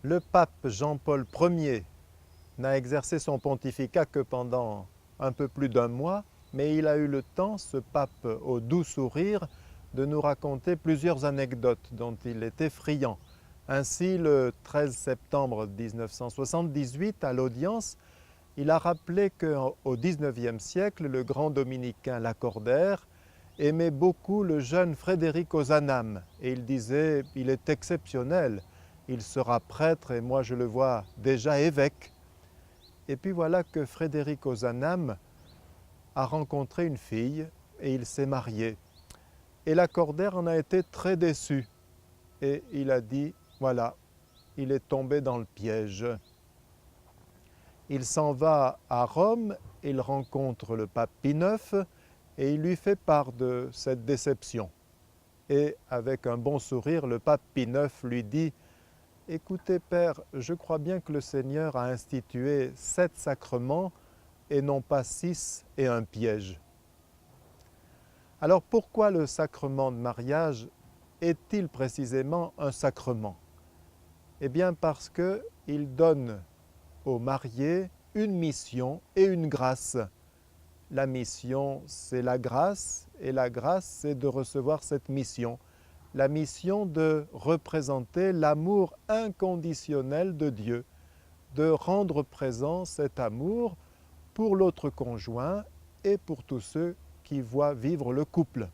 Le pape Jean-Paul Ier n'a exercé son pontificat que pendant un peu plus d'un mois, mais il a eu le temps, ce pape au doux sourire, de nous raconter plusieurs anecdotes dont il était friand. Ainsi, le 13 septembre 1978, à l'audience, il a rappelé qu'au XIXe siècle, le grand dominicain Lacordaire aimait beaucoup le jeune Frédéric Ozanam. Et il disait, il est exceptionnel, il sera prêtre et moi je le vois déjà évêque. Et puis voilà que Frédéric Ozanam a rencontré une fille et il s'est marié. Et Lacordaire en a été très déçu. Et il a dit, voilà, il est tombé dans le piège. Il s'en va à Rome, il rencontre le pape Pie IX et il lui fait part de cette déception. Et avec un bon sourire, le pape Pie IX lui dit « Écoutez, Père, je crois bien que le Seigneur a institué 7 sacrements et non pas 6 et un piège. » Alors pourquoi le sacrement de mariage est-il précisément un sacrement? Eh bien parce qu'il donne aux mariés une mission et une grâce. La mission, c'est la grâce, et la grâce, c'est de recevoir cette mission. La mission de représenter l'amour inconditionnel de Dieu, de rendre présent cet amour pour l'autre conjoint et pour tous ceux qui voient vivre le couple.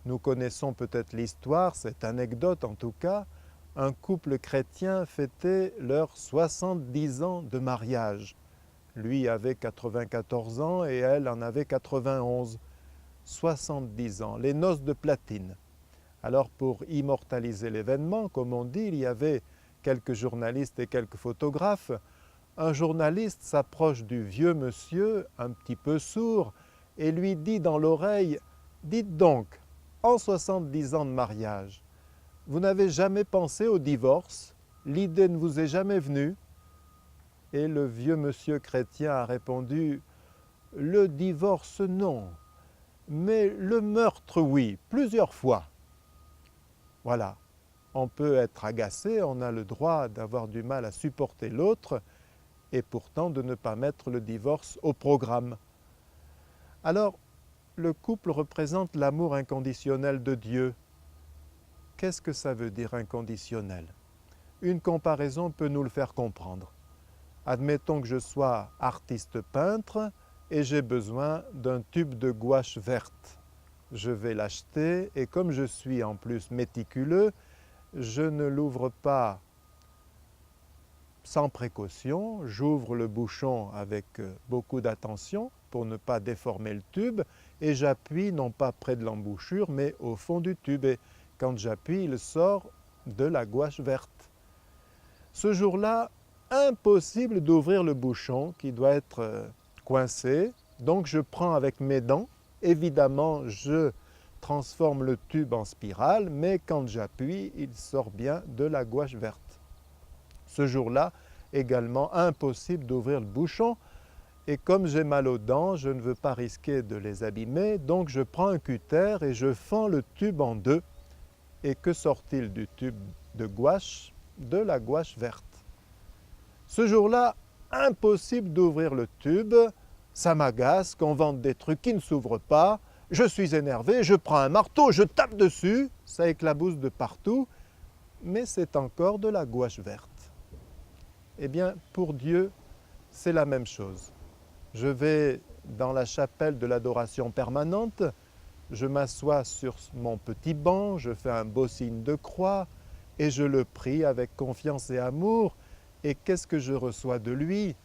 Nous connaissons peut-être l'histoire, cette anecdote en tout cas. Un couple chrétien fêtait leurs 70 ans de mariage. Lui avait 94 ans et elle en avait 91. 70 ans, les noces de platine. Alors pour immortaliser l'événement, comme on dit, il y avait quelques journalistes et quelques photographes. Un journaliste s'approche du vieux monsieur, un petit peu sourd, et lui dit dans l'oreille « Dites donc, en 70 ans de mariage, vous n'avez jamais pensé au divorce? L'idée ne vous est jamais venue ?» Et le vieux monsieur chrétien a répondu « Le divorce, non, mais le meurtre, oui, plusieurs fois. » Voilà, on peut être agacé, on a le droit d'avoir du mal à supporter l'autre et pourtant de ne pas mettre le divorce au programme. Alors, le couple représente l'amour inconditionnel de Dieu. Qu'est-ce que ça veut dire inconditionnel? Une comparaison peut nous le faire comprendre. Admettons que je sois artiste peintre et j'ai besoin d'un tube de gouache verte. Je vais l'acheter et comme je suis en plus méticuleux, je ne l'ouvre pas sans précaution, j'ouvre le bouchon avec beaucoup d'attention pour ne pas déformer le tube et j'appuie non pas près de l'embouchure mais au fond du tube et quand j'appuie, il sort de la gouache verte. Ce jour-là, impossible d'ouvrir le bouchon qui doit être coincé, donc je prends avec mes dents, évidemment je transforme le tube en spirale, mais quand j'appuie, il sort bien de la gouache verte. Ce jour-là, également impossible d'ouvrir le bouchon et comme j'ai mal aux dents, je ne veux pas risquer de les abîmer, donc je prends un cutter et je fends le tube en deux. Et que sort-il du tube de gouache? De la gouache verte. Ce jour-là, impossible d'ouvrir le tube, ça m'agace qu'on vende des trucs qui ne s'ouvrent pas, je suis énervé, je prends un marteau, je tape dessus, ça éclabousse de partout, mais c'est encore de la gouache verte. Eh bien, pour Dieu, c'est la même chose. Je vais dans la chapelle de l'adoration permanente, je m'assois sur mon petit banc, je fais un beau signe de croix et je le prie avec confiance et amour. Et qu'est-ce que je reçois de lui?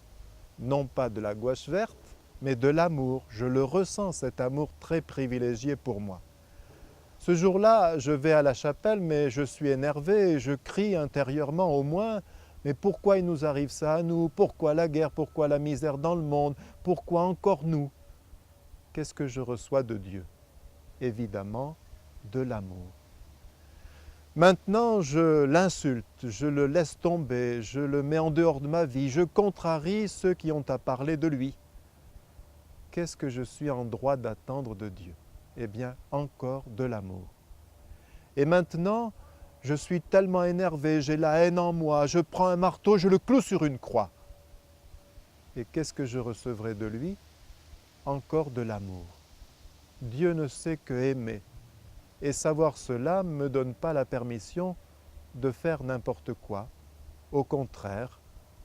Non pas de la gouache verte, mais de l'amour. Je le ressens, cet amour très privilégié pour moi. Ce jour-là, je vais à la chapelle, mais je suis énervé et je crie intérieurement au moins « Mais pourquoi il nous arrive ça à nous? Pourquoi la guerre? Pourquoi la misère dans le monde? Pourquoi encore nous ?» Qu'est-ce que je reçois de Dieu? Évidemment, de l'amour. Maintenant, je l'insulte, je le laisse tomber, je le mets en dehors de ma vie, je contrarie ceux qui ont à parler de lui. Qu'est-ce que je suis en droit d'attendre de Dieu? Eh bien, encore de l'amour. Et maintenant, je suis tellement énervé, j'ai la haine en moi, je prends un marteau, je le cloue sur une croix. Et qu'est-ce que je recevrai de lui? Encore de l'amour. Dieu ne sait que aimer. Et savoir cela ne me donne pas la permission de faire n'importe quoi. Au contraire,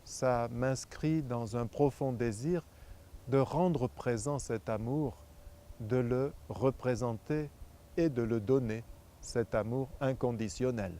ça m'inscrit dans un profond désir de rendre présent cet amour, de le représenter et de le donner, cet amour inconditionnel.